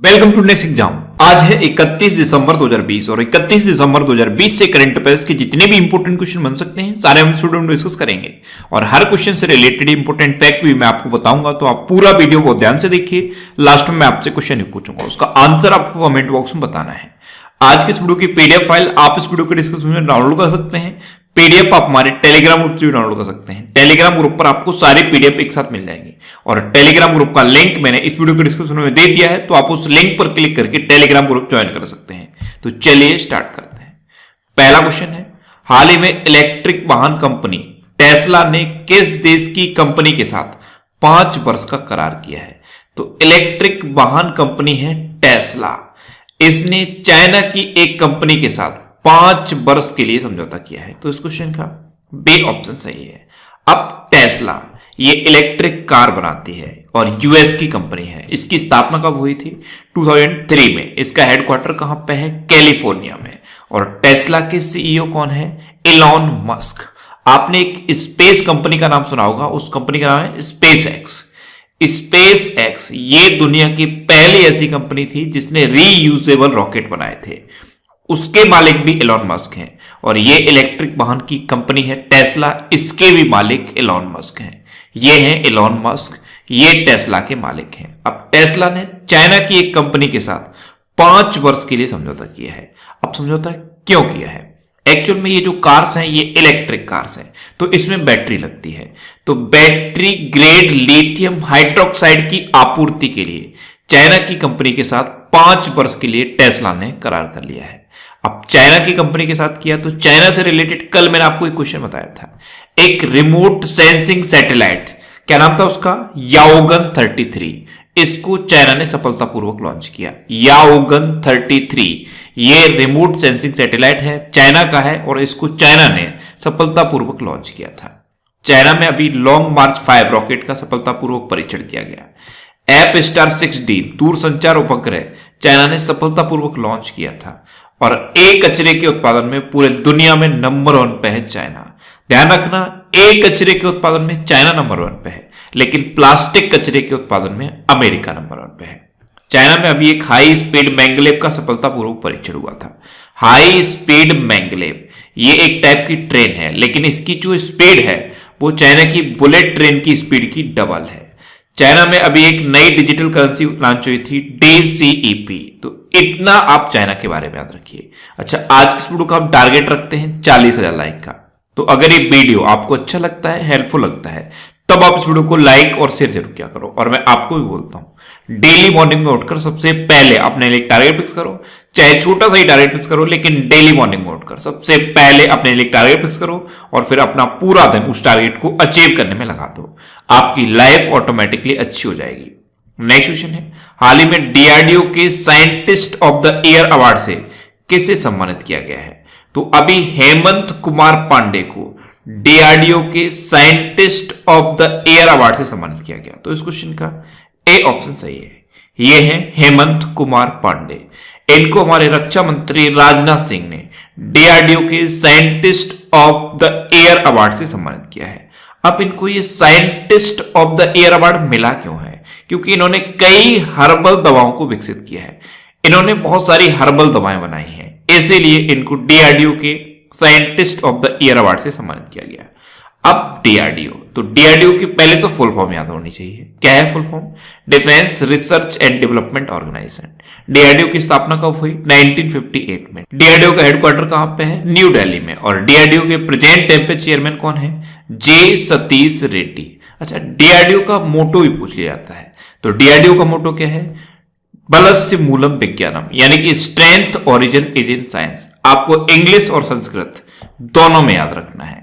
Welcome to next exam. आज है 31 दिसंबर 2020 और 31 दिसंबर 2020 से करंट अफेयर्स के जितने भी इंपोर्टेंट क्वेश्चन बन सकते हैं सारे हम इस वीडियो में डिस्कस करेंगे और हर क्वेश्चन से रिलेटेड इंपोर्टेंट फैक्ट भी मैं आपको बताऊंगा, तो आप पूरा वीडियो बहुत ध्यान से देखिए। लास्ट में मैं आपसे क्वेश्चन ही पूछूंगा, उसका आंसर आपको कमेंट बॉक्स में बताना है। आज के इस वीडियो की पीडीएफ फाइल आप इस वीडियो के डिस्क्रिप्शन में डाउनलोड कर सकते हैं। पीडीएफ आप हमारे टेलीग्राम ग्रुप से भी डाउनलोड कर सकते हैं। टेलीग्राम ग्रुप पर आपको सारे पीडीएफ एक साथ मिल जाएंगे और टेलीग्राम ग्रुप का लिंक मैंने इस वीडियो के डिस्क्रिप्शन में दे दिया है, तो आप उस लिंक पर क्लिक करके टेलीग्राम ग्रुप ज्वाइन कर सकते हैं। तो चलिए स्टार्ट करते हैं। पहला क्वेश्चन है, हाल ही में इलेक्ट्रिक वाहन कंपनी टेस्ला ने किस देश की कंपनी के साथ 5 वर्ष का करार किया है? तो इलेक्ट्रिक वाहन कंपनी है टेस्ला, इसने चाइना की एक कंपनी के साथ 5 वर्ष के लिए समझौता किया है। तो इस क्वेश्चन का बी ऑप्शन सही है। अब टेस्ला ये इलेक्ट्रिक कार बनाती है और यूएस की कंपनी है। इसकी स्थापना कब हुई थी? 2003 में। इसका हेडक्वार्टर कहां पे है? कैलिफोर्निया में। और टेस्ला के सीईओ कौन है? Elon Musk. आपने एक स्पेस कंपनी का नाम सुना होगा, उस कंपनी का नाम है स्पेस एक्स। स्पेस एक्स ये दुनिया की पहली ऐसी कंपनी थी जिसने रीयूजेबल रॉकेट बनाए थे। उसके मालिक भी इलॉन मस्क हैं और ये इलेक्ट्रिक वाहन की कंपनी है टेस्ला, इसके भी मालिक इलॉन मस्क हैं। ये हैं इलॉन मस्क, ये टेस्ला के मालिक हैं। अब टेस्ला ने चाइना की एक कंपनी के साथ 5 वर्ष के लिए समझौता किया है। अब समझौता क्यों किया है? एक्चुअल में ये जो कार्स हैं ये इलेक्ट्रिक कार्स हैं, तो इसमें बैटरी लगती है। तो बैटरी ग्रेड लिथियम हाइड्रोक्साइड की आपूर्ति के लिए चाइना की कंपनी के साथ 5 वर्ष के लिए टेस्ला ने करार कर लिया है। अब चाइना की कंपनी के साथ किया तो चाइना से रिलेटेड कल मैंने आपको एक क्वेश्चन बताया था, एक रिमोट सेंसिंग सैटेलाइट, क्या नाम था उसका? याओगन 33। इसको चाइना ने सफलतापूर्वक लॉन्च किया। याओगन 33 ये रिमोट सेंसिंग सैटेलाइट है, चाइना का है और इसको चाइना ने सफलतापूर्वक लॉन्च किया था। चाइना में अभी लॉन्ग मार्च 5 रॉकेट का सफलतापूर्वक परीक्षण किया गया। एप स्टार 6D दूरसंचार उपग्रह चाइना ने सफलतापूर्वक लॉन्च किया था और एक कचरे के उत्पादन में पूरे दुनिया में नंबर 1 पे है चाइना। ध्यान रखना, एक कचरे के उत्पादन में चाइना नंबर 1 पे है, लेकिन प्लास्टिक कचरे के उत्पादन में अमेरिका नंबर 1 पे है। चाइना में अभी एक हाई स्पीड मैंगलेव का सफलतापूर्वक परीक्षण हुआ था। हाई स्पीड मैंगलेव ये एक टाइप की ट्रेन है, लेकिन इसकी जो स्पीड है वो चाइना की बुलेट ट्रेन की स्पीड की डबल है। चाइना में अभी एक नई डिजिटल करेंसी लॉन्च हुई थी, DCEP। तो इतना आप चाइना के बारे में याद रखिए। अच्छा, आज की वीडियो का हम टारगेट रखते हैं 40,000 लाइक का। तो अगर ये वीडियो आपको अच्छा लगता है, हेल्पफुल लगता है, तब आप इस वीडियो को लाइक और शेयर जरूर किया करो। और मैं आपको भी बोलता हूं, डेली मॉर्निंग में उठकर सबसे पहले अपने लिए टारगेट फिक्स करो, चाहे छोटा सा ही टारगेट फिक्स करो, लेकिन डेली मॉर्निंग में उठकर सबसे पहले अपने लिए टारगेट फिक्स करो और फिर अपना पूरा दिन उस टारगेट को अचीव करने में लगा दो। आपकी लाइफ ऑटोमेटिकली अच्छी हो जाएगी। नेक्स्ट क्वेश्चन है, हाल ही में डीआरडीओ के scientist of the year award से किसे सम्मानित किया गया है? तो अभी हेमंत कुमार पांडे को डीआरडीओ के scientist of the year award से सम्मानित किया गया। तो इस क्वेश्चन का ए ऑप्शन सही है। ये है हेमंत कुमार पांडे। इनको हमारे रक्षा मंत्री राजनाथ सिंह ने डीआरडीओ के scientist of the year award से सम्मानित किया है। अब इनको ये scientist of the year award मिला क्यों है? क्योंकि इन्होंने कई हर्बल दवाओं को विकसित किया है। इन्होंने बहुत सारी हर्बल दवाएं बनाई हैं, इसीलिए इनको डीआरडीओ के scientist of the year award से सम्मानित किया गया। अब डीआरडीओ, तो डीआरडीओ की पहले तो फुल फॉर्म याद होनी चाहिए। क्या है full form? Defence research and development organisation. DRDO की स्थापना कब हुई? 1958 में। डीआरडीओ का हेडक्वार्टर कहां पे है? न्यू दिल्ली में। और डीआरडीओ के प्रेजेंट टाइम पे चेयरमैन कौन है? जे सतीश रेड्डी। अच्छा, डीआरडीओ का मोटो भी पूछ लिया जाता है। तो डीआरडीओ का मोटो क्या है? बलस्य मूलम विज्ञानम, यानी कि strength origin is in science. आपको इंग्लिश और संस्कृत दोनों में याद रखना है।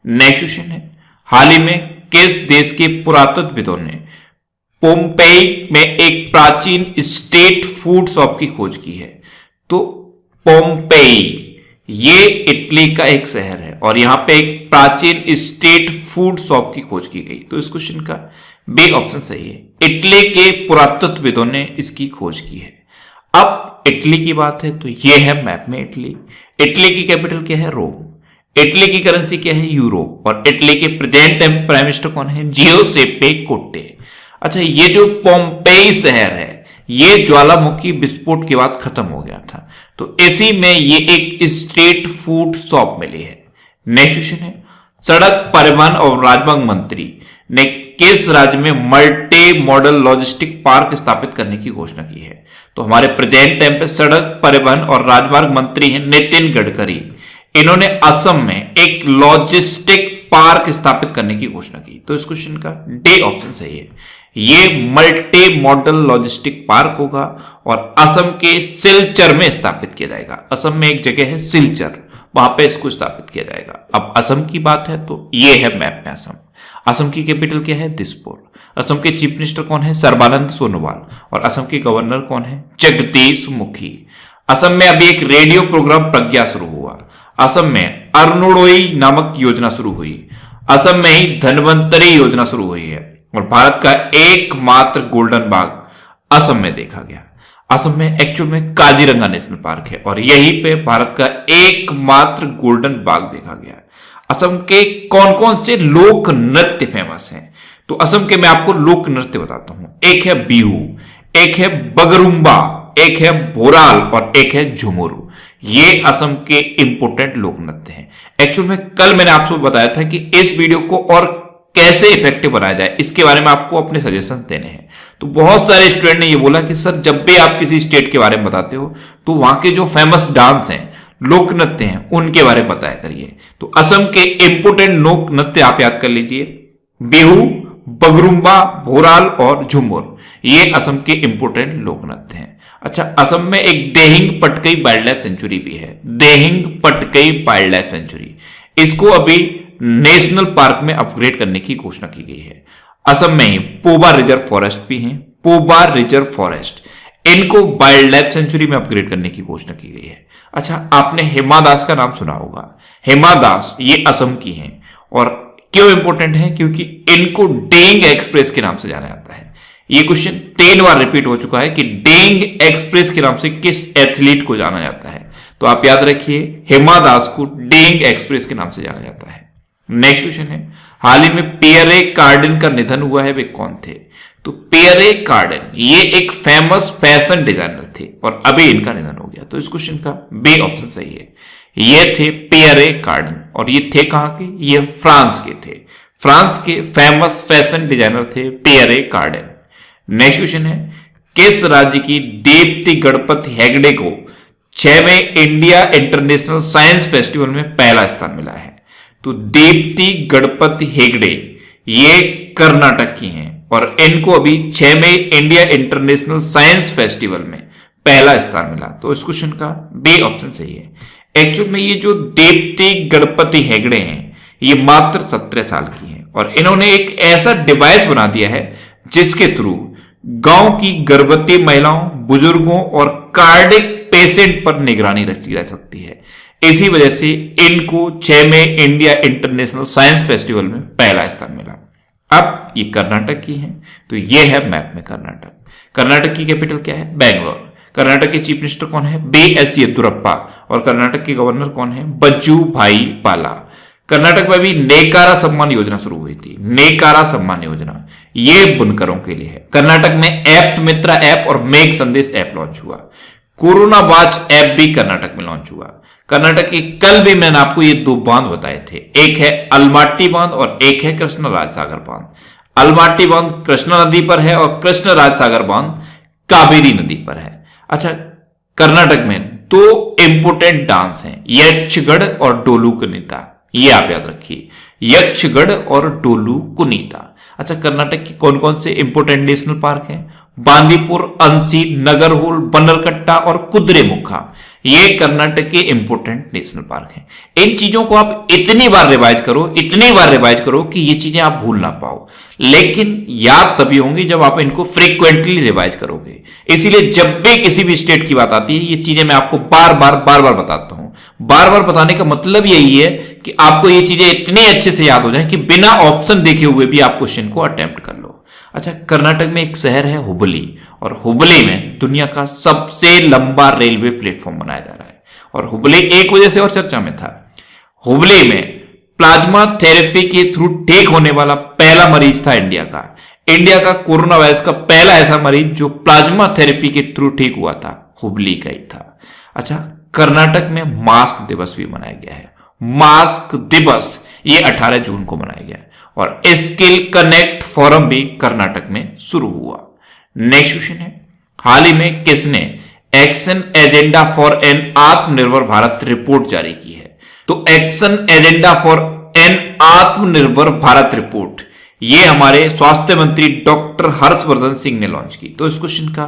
नेक्स्ट क्वेश्चन है, हाल ही में किस देश के पुरातत्वविदों ने पोम्पेई में एक प्राचीन स्टेट फूड शॉप की खोज की है? तो पोम्पेई ये इटली का एक शहर है और यहां पे एक प्राचीन स्टेट फूड शॉप की खोज की गई। तो इस क्वेश्चन का बी ऑप्शन सही है। इटली के पुरातत्वविदों ने इसकी खोज की है। अब इटली की बात है तो ये है मैप में इटली। इटली की कैपिटल क्या है? रोम। इटली की करेंसी क्या है? यूरो। और इटली के प्रेजेंट प्राइम मिनिस्टर कौन है? जियोसेप्पे कोंटे। अच्छा, ये जो पोम्पेई शहर है ये ज्वालामुखी विस्फोट के बाद खत्म हो गया था। तो इसी में ये एक स्ट्रीट फूड शॉप मिली है। नेक्स्ट क्वेश्चन है, सड़क परिवहन और राजमार्ग मंत्री ने किस राज्य में मल्टी मॉडल लॉजिस्टिक पार्क स्थापित करने की घोषणा की है? तो हमारे प्रेजेंट टाइम पे सड़क परिवहन और राजमार्ग मंत्री हैं नितिन गडकरी। इन्होंने असम में एक लॉजिस्टिक पार्क स्थापित करने की घोषणा की। तो इस क्वेश्चन का डी ऑप्शन सही है। ये मल्टी मॉडल लॉजिस्टिक पार्क होगा और असम के सिलचर में स्थापित किया जाएगा। असम में एक जगह है सिलचर, वहां पे इसको स्थापित किया जाएगा। अब असम की बात है तो ये है मैप में असम। असम की कैपिटल क्या है? दिसपुर। असम के चीफ मिनिस्टर कौन है? सर्बानंद सोनोवाल। और असम के गवर्नर कौन है? जगदीश मुखी। असम में अभी एक रेडियो प्रोग्राम प्रज्ञा शुरू हुआ। असम में अरुणोदय नामक योजना शुरू हुई। असम में ही धन्वंतरी योजना शुरू हुई है और भारत का एकमात्र गोल्डन बाग असम में देखा गया। असम में एक्चुअल में काजीरंगा नेशनल पार्क है और यहीं पे भारत का एकमात्र गोल्डन बाग देखा गया। असम के कौन कौन से लोक नृत्य फेमस हैं? तो असम के मैं आपको लोक नृत्य बताता हूं। एक है बिहू, एक है बगरुम्बा, एक है भोराल और एक है झुमुर। ये असम के इंपोर्टेंट लोक नृत्य हैं। एक्चुअल में कल मैंने आपको बताया था कि इस वीडियो को और कैसे इफेक्टिव बनाया जाए इसके बारे में आपको अपने सजेशंस देने हैं। तो बहुत सारे स्टूडेंट ने ये बोला कि सर जब भी आप किसी स्टेट के बारे में बताते हो तो वहां के जो फेमस डांस हैं, लोक नृत्य हैं, उनके बारे में बताया करिए। तो असम के इंपोर्टेंट लोक नृत्य आप याद कर लीजिए, बिहू, बगरुम्बा, भोराल और झुमुर। ये असम के इंपोर्टेंट लोक नृत्य हैं। अच्छा, असम में एक Dehing Patkai wild life sanctuary भी है। Dehing Patkai wild life sanctuary, इसको अभी नेशनल पार्क में अपग्रेड करने की घोषणा की गई है। असम में ही पोबा रिजर्व फॉरेस्ट भी है, पोबा रिजर्व फॉरेस्ट, इनको वाइल्ड लाइफ सेंचुरी में अपग्रेड करने की घोषणा की गई है। अच्छा, आपने हिमा दास का नाम सुना होगा। हिमा दास ये असम की हैं और क्यों इंपोर्टेंट है? क्योंकि इनको डेंग एक्सप्रेस के नाम से जाना जाता है। ये क्वेश्चन 3 बार रिपीट हो चुका है कि डेंग एक्सप्रेस के नाम से किस एथलीट को जाना जाता है। तो आप याद रखिए, हिमा दास को डेंग एक्सप्रेस के नाम से जाना जाता है। नेक्स्ट क्वेश्चन है, हाल ही में पियरे कार्डन का निधन हुआ है, वे कौन थे? तो पियरे कार्डन ये एक फेमस फैशन डिजाइनर थे और अभी इनका निधन हो गया। तो इस क्वेश्चन का बी ऑप्शन सही है। ये थे पियरे कार्डन और ये थे कहां के? ये फ्रांस के थे। फ्रांस के फेमस फैशन डिजाइनर थे पियरे कार्डन। नेक्स्ट क्वेश्चन है, किस राज्य की दीप्ति गणपति हेगड़े को 6वें इंडिया इंटरनेशनल साइंस फेस्टिवल में पहला स्थान मिला है? तो दीप्ति गणपति हेगड़े ये कर्नाटक की हैं और इनको अभी 6वें इंडिया इंटरनेशनल साइंस फेस्टिवल में पहला स्थान मिला। तो इस क्वेश्चन का बी ऑप्शन सही है। एक्चुअल में ये जो दीप्ति गणपति हेगड़े हैं ये मात्र 17 साल की हैं और इन्होंने एक ऐसा डिवाइस बना दिया है जिसके थ्रू गांव की गर्भवती महिलाओं, बुजुर्गों और कार्डिक पेशेंट पर निगरानी रखी जा सकती है। इसी वजह से इनको 6वें इंडिया इंटरनेशनल साइंस फेस्टिवल में पहला स्थान मिला। अब ये कर्नाटक की हैं, तो ये है मैप में कर्नाटक। कर्नाटक की कैपिटल क्या है? बेंगलोर। कर्नाटक के चीफ मिनिस्टर कौन है? बी.एस. येदियुरप्पा। और कर्नाटक के गवर्नर कौन है? बजू भाई पाला। कर्नाटक में भी नेकारा सम्मान योजना शुरू हुई थी। नेकारा सम्मान योजना ये बुनकरों के लिए है। कर्नाटक में ऐप मित्रा ऐप और मेघ संदेश ऐप लॉन्च हुआ। कोरोना वॉच ऐप भी कर्नाटक में लॉन्च हुआ। कर्नाटक के कल भी मैंने आपको ये 2 बांध बताए थे, एक है अलमाटी बांध और एक है कृष्ण राजसागर बांध। अलमाटी बांध कृष्णा नदी पर है और कृष्ण राजसागर बांध कावेरी नदी पर है। अच्छा, कर्नाटक में 2 इंपोर्टेंट डांस हैं, यक्षगढ़ और डोलू कुनीता। ये आप याद रखिए, यक्षगढ़ और डोलू कुनीता। अच्छा, कर्नाटक की कौन कौन से इंपोर्टेंट नेशनल पार्क हैं? बांदीपुर, अंसी, नगरहोल, बन्नरकट्टा और कुद्रेमुखा। ये कर्नाटक के इंपोर्टेंट नेशनल पार्क हैं। इन चीजों को आप इतनी बार रिवाइज करो कि ये चीजें आप भूल ना पाओ, लेकिन याद तभी होंगी जब आप इनको फ्रीक्वेंटली रिवाइज करोगे। इसीलिए जब भी किसी भी स्टेट की बात आती है ये चीजें मैं आपको बार बार बताता हूं। बार बार बताने का मतलब यही है कि आपको ये चीजें इतनी अच्छे से याद हो जाए कि बिना ऑप्शन देखे हुए भी आप क्वेश्चन को अटेम्प्ट कर लो। अच्छा, कर्नाटक में एक शहर है हुबली और हुबली में दुनिया का सबसे लंबा रेलवे प्लेटफॉर्म बनाया जा रहा है और हुबली एक वजह से और चर्चा में था। हुबली में प्लाज्मा थेरेपी के थ्रू ठीक होने वाला पहला मरीज था इंडिया का। इंडिया का कोरोना वायरस का पहला ऐसा मरीज जो प्लाज्मा थेरेपी के थ्रू ठीक हुआ था, हुबली का ही था। अच्छा, कर्नाटक में मास्क दिवस भी मनाया गया है। मास्क दिवस ये 18 जून को मनाया गया है। और स्किल कनेक्ट फोरम भी कर्नाटक में शुरू हुआ। नेक्स्ट क्वेश्चन है, हाल ही में किसने एक्शन एजेंडा फॉर एन आत्मनिर्भर भारत रिपोर्ट जारी की है? तो एक्शन एजेंडा फॉर एन आत्मनिर्भर भारत रिपोर्ट ये हमारे स्वास्थ्य मंत्री डॉक्टर हर्षवर्धन सिंह ने लॉन्च की। तो इस क्वेश्चन का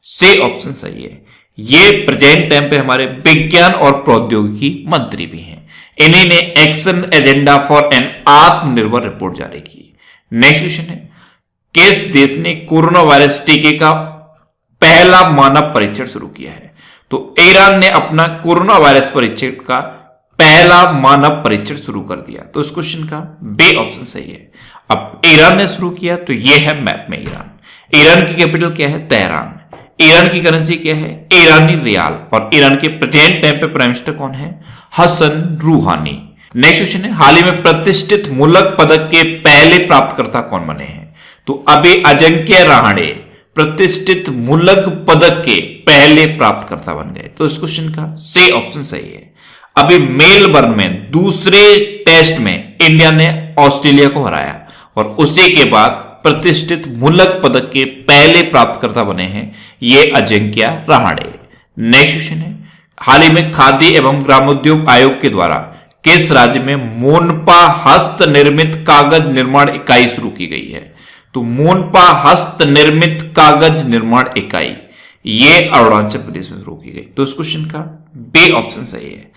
से ऑप्शन सही है। ये प्रेजेंट टाइम पे हमारे विज्ञान और प्रौद्योगिकी मंत्री भी हैं। इन्हीं ने एक्शन एजेंडा फॉर एन आत्मनिर्भर रिपोर्ट जारी की। नेक्स्ट क्वेश्चन है, किस देश ने कोरोना वायरस टीके का पहला मानव परीक्षण शुरू किया है? तो ईरान ने अपना कोरोना वायरस परीक्षण का पहला मानव परीक्षण शुरू कर दिया। तो इस क्वेश्चन का बी ऑप्शन सही है। अब ईरान ने शुरू किया तो यह है मैप में ईरान। ईरान की कैपिटल क्या है? तेहरान। ईरान की करेंसी क्या है? ईरानी रियाल। और ईरान के प्रेजेंट टाइम पे प्राइम मिनिस्टर कौन है? हसन रूहानी। नेक्स्ट क्वेश्चन है, हाल ही में प्रतिष्ठित मुल्क पदक के पहले प्राप्तकर्ता कौन बने हैं? तो अभी अजिंक्य रहाणे प्रतिष्ठित मुल्क पदक के पहले प्राप्तकर्ता बन गए। तो इस क्वेश्चन का से ऑप्शन सही है। अभी मेलबर्न में दूसरे टेस्ट में इंडिया ने ऑस्ट्रेलिया को हराया और उसी के बाद प्रतिष्ठित मुल्क पदक के पहले प्राप्तकर्ता बने हैं ये अजिंक्य रहाणे। नेक्स्ट क्वेश्चन है, हाल ही में खादी एवं ग्रामोद्योग आयोग के द्वारा किस राज्य में मोनपा हस्त निर्मित कागज निर्माण इकाई शुरू की गई है? तो मोनपा हस्त निर्मित कागज निर्माण इकाई ये अरुणाचल प्रदेश में शुरू की गई। तो इस क्वेश्चन का बी ऑप्शन सही है।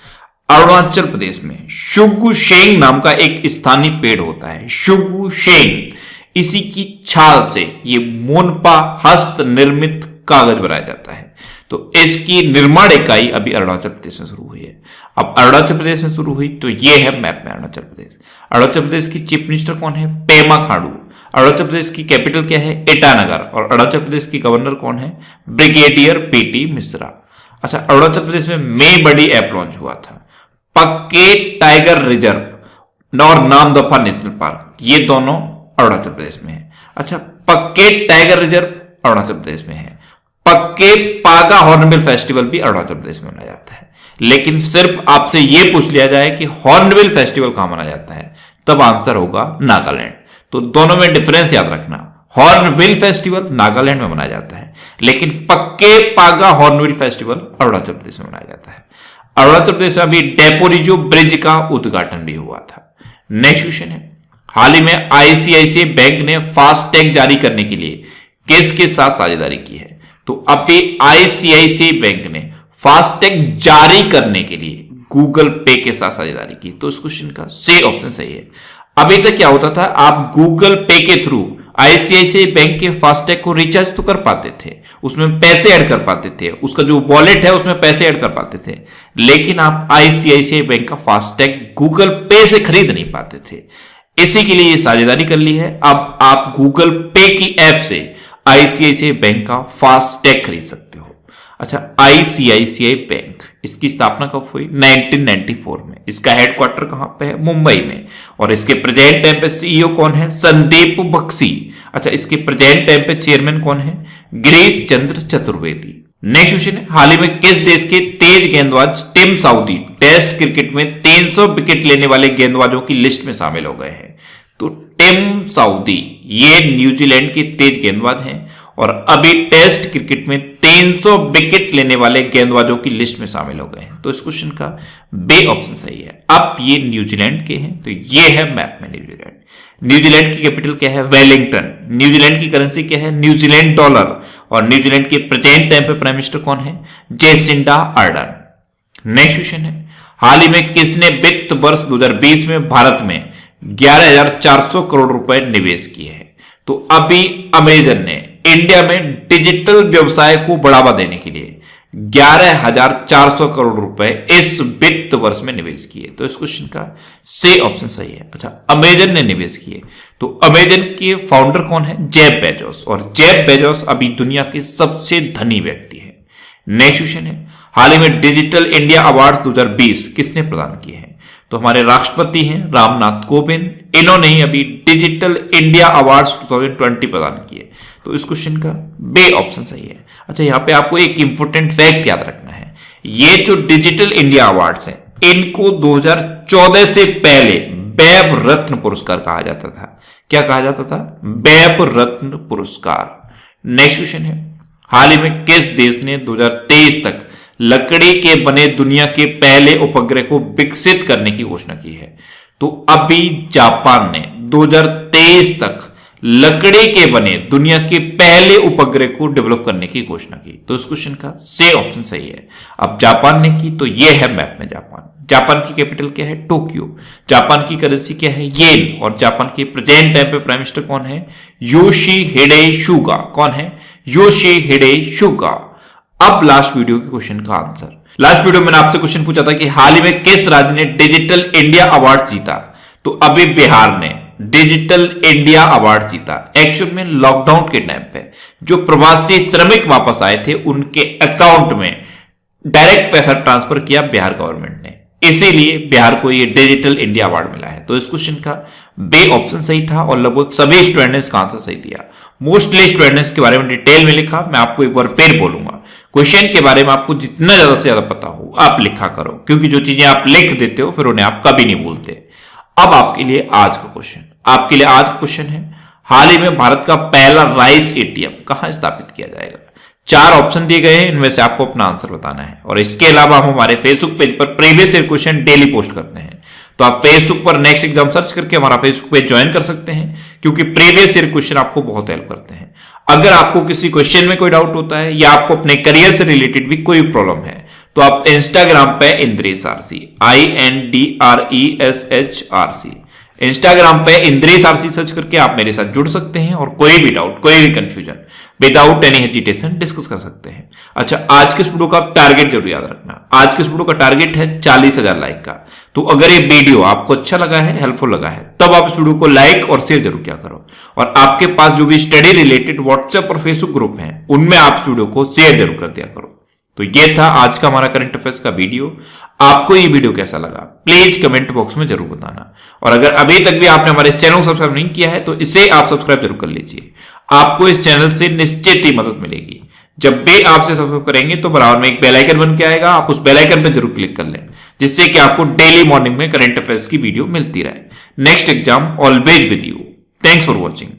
अरुणाचल प्रदेश में शुगुशेंग नाम का एक स्थानीय पेड़ होता है, शुगुशेंग। इसी की छाल से ये मोनपा हस्त निर्मित कागज बनाया जाता है। तो इसकी निर्माण इकाई अभी अरुणाचल प्रदेश में शुरू हुई है। अब अरुणाचल प्रदेश में शुरू हुई तो ये है मैप में अरुणाचल प्रदेश। अरुणाचल प्रदेश की चीफ मिनिस्टर कौन है? पेमा खांडू। अरुणाचल प्रदेश की कैपिटल क्या है? ईटानगर। और अरुणाचल प्रदेश की गवर्नर कौन है? Brigadier PT Mishra. अच्छा, अरुणाचल प्रदेश में मई बड़ी ऐप लॉन्च हुआ था, पक्के टाइगर रिजर्व और नामदफा नेशनल पार्क, ये दोनों अरुणाचल प्रदेश में है। अच्छा, पक्के टाइगर रिजर्व अरुणाचल प्रदेश में है। पक्के पागा हॉर्नबिल फेस्टिवल भी अरुणाचल प्रदेश में मनाया जाता है। लेकिन सिर्फ आपसे यह पूछ लिया जाए कि हॉर्नबिल फेस्टिवल कहां मनाया जाता है, तब आंसर होगा नागालैंड। तो दोनों में डिफरेंस याद रखना, हॉर्नबिल फेस्टिवल नागालैंड में मनाया जाता है, लेकिन पक्के पागा हॉर्नबिल फेस्टिवल अरुणाचल प्रदेश में मनाया जाता है। अरुणाचल प्रदेश में अभी डेपोरिजो ब्रिज का उद्घाटन भी हुआ था। नेक्स्ट क्वेश्चन है, हाल ही में आईसीआईसीआई बैंक ने फास्टैग जारी करने के लिए किसके साथ साझेदारी की है? तो अभी आईसीआईसीआई बैंक ने फास्टैग जारी करने के लिए गूगल पे के साथ साझेदारी की। तो इस क्वेश्चन का से ऑप्शन सही है। अभी तक क्या होता था, आप गूगल पे के थ्रू आईसीआईसीआई बैंक के फास्टैग को रिचार्ज तो कर पाते थे, उसमें पैसे ऐड कर पाते थे, उसका जो वॉलेट है उसमें पैसे ऐड कर पाते थे, लेकिन आप आईसीआईसीआई बैंक का फास्टैग गूगल पे से खरीद नहीं पाते थे। इसी के लिए ये साझेदारी कर ली है। अब आप गूगल पे की ऐप से आईसीआईसीआई बैंक का फास्टैग खरीद सकते हो। अच्छा, आईसीआईसीआई बैंक इसकी स्थापना कब हुई? 1994 में। इसका हेडक्वार्टर कहां पे है? मुंबई में। और इसके प्रेजेंट टाइम पे सीईओ कौन है? संदीप बख्शी। अच्छा, इसके प्रेजेंट टाइम पे चेयरमैन कौन है? गिरीश चंद्र चतुर्वेदी। नेक्स्ट क्वेश्चन है, हाल ही में किस देश के तेज गेंदबाज टिम साउदी टेस्ट क्रिकेट में 300 विकेट लेने वाले गेंदबाजों की लिस्ट में शामिल हो गए हैं? तो टिम साउदी ये न्यूजीलैंड के तेज गेंदबाज हैं और अभी टेस्ट क्रिकेट में 300 विकेट लेने वाले गेंदबाजों की लिस्ट में शामिल हो गए हैं। तो इस क्वेश्चन का बी ऑप्शन सही है। अब ये न्यूजीलैंड के हैं, तो ये है मैप में न्यूजीलैंड। न्यूजीलैंड की कैपिटल क्या है? वेलिंगटन। न्यूजीलैंड की करेंसी क्या है? New Zealand dollar. और न्यूजीलैंड के प्रेजेंट टाइम पे प्राइम मिनिस्टर कौन है? Jacinda Ardern. नेक्स्ट क्वेश्चन है, हाल ही में किसने वित्त वर्ष 2020 में भारत में 11,400 करोड़ रुपए निवेश किए हैं? तो अभी अमेजन ने इंडिया में डिजिटल व्यवसाय को बढ़ावा देने के लिए 11,400 करोड़ रुपए इस वित्त वर्ष में निवेश किए। तो इस क्वेश्चन का से ऑप्शन सही है। अच्छा, अमेजन ने निवेश किए, तो अमेजन के फाउंडर कौन है? Jeff Bezos. और जेफ बेजोस अभी दुनिया के सबसे धनी व्यक्ति है। नेक्स्ट क्वेश्चन है, हाल ही में डिजिटल इंडिया अवार्ड 2020 किसने प्रदान किए हैं? तो हमारे राष्ट्रपति हैं रामनाथ कोविंद, इन्होंने ही अभी डिजिटल इंडिया अवार्ड्स 2020 प्रदान किए। तो इस क्वेश्चन का बे ऑप्शन सही है। अच्छा, यहां पे आपको एक इंपॉर्टेंट फैक्ट याद रखना है, ये जो डिजिटल इंडिया अवार्ड्स हैं इनको 2014 से पहले वेब रत्न पुरस्कार कहा जाता था। क्या कहा जाता था? वेब रत्न पुरस्कार। नेक्स्ट क्वेश्चन है, हाल ही में किस देश ने 2023 तक लकड़ी के बने दुनिया के पहले उपग्रह को विकसित करने की घोषणा की है? तो अभी जापान ने 2023 तक लकड़ी के बने दुनिया के पहले उपग्रह को डेवलप करने की घोषणा की। तो इस क्वेश्चन का सी ऑप्शन सही है। अब जापान ने की, तो यह है मैप में जापान। जापान की कैपिटल क्या है? टोक्यो। जापान की करेंसी क्या है? येन। और जापान के प्रेजेंट टाइम पे प्राइम मिनिस्टर कौन है? योशिहिडे सुगा। कौन है? योशिहिडे सुगा। अब लास्ट वीडियो के क्वेश्चन का आंसर। लास्ट वीडियो में मैंने आपसे क्वेश्चन पूछा था कि हाल ही में किस राज्य ने डिजिटल इंडिया अवार्ड जीता? तो अभी बिहार ने डिजिटल इंडिया अवार्ड जीता। एक्चुअल में लॉकडाउन के टाइम पे जो प्रवासी श्रमिक वापस आए थे उनके अकाउंट में डायरेक्ट पैसा ट्रांसफर किया बिहार गवर्नमेंट ने, इसीलिए बिहार को ये डिजिटल इंडिया अवार्ड मिला है। तो इस क्वेश्चन का बे ऑप्शन सही था और लगभग सभी स्टूडेंट ने इसका आंसर सही दिया। मोस्टली स्टूडेंट ने इसके बारे में डिटेल में लिखा। मैं आपको एक बार फिर बोलूंगा, क्वेश्चन के बारे में आपको जितना ज्यादा से ज्यादा पता हो आप लिखा करो, क्योंकि जो चीजें आप लिख देते हो फिर उन्हें आप कभी नहीं भूलते। अब आपके लिए आज का क्वेश्चन, आपके लिए आज का क्वेश्चन है, हाल ही में भारत का पहला राइस एटीएम कहां स्थापित किया जाएगा? 4 ऑप्शन दिए गए हैं, इनमें से आपको अपना आंसर बताना है। और इसके अलावा हम हमारे फेसबुक पेज पर previous year question daily post करते हैं, तो आप फेसबुक पर नेक्स्ट एग्जाम सर्च करके हमारा फेसबुक पेज ज्वाइन कर सकते हैं, क्योंकि प्रीवियस ईयर क्वेश्चन आपको बहुत हेल्प करते हैं। अगर आपको किसी क्वेश्चन में कोई डाउट होता है या आपको अपने करियर से रिलेटेड भी कोई प्रॉब्लम है, तो आप इंस्टाग्राम पे इंद्रेश आरसी, INDRESHRC, इंस्टाग्राम पे इंद्रेश आरसी सर्च करके आप मेरे साथ जुड़ सकते हैं और कोई भी डाउट, कोई भी confusion without any hesitation discuss कर सकते हैं। अच्छा, आज के इस वीडियो का टारगेट जरूर याद रखना। आज के इस वीडियो का टारगेट है 40,000 लाइक का। तो अगर ये वीडियो आपको अच्छा लगा है, हेल्पफुल लगा है, तब आप इस वीडियो को लाइक और शेयर जरूर किया करो। और आपके पास जो भी स्टडी रिलेटेड व्हाट्सएप और फेसबुक ग्रुप हैं उनमें आप इस वीडियो को शेयर जरूर कर दिया करो। तो ये था आज का हमारा करंट अफेयर्स का वीडियो। आपको ये वीडियो कैसा लगा प्लीज कमेंट बॉक्स में जरूर बताना। और अगर अभी तक भी आपने हमारे चैनल को सब्सक्राइब नहीं किया है तो इसे आप सब्सक्राइब जरूर कर लीजिए। आपको इस चैनल से निश्चित ही मदद मिलेगी। जब भी आपसे सब्सक्राइब करेंगे तो बराबर में एक बेल आइकन बन के आएगा, आप उस बेल आइकन पर जरूर क्लिक कर लें, जिससे कि आपको डेली मॉर्निंग में करंट अफेयर्स की वीडियो मिलती रहे। Next exam always with you. Thanks for watching.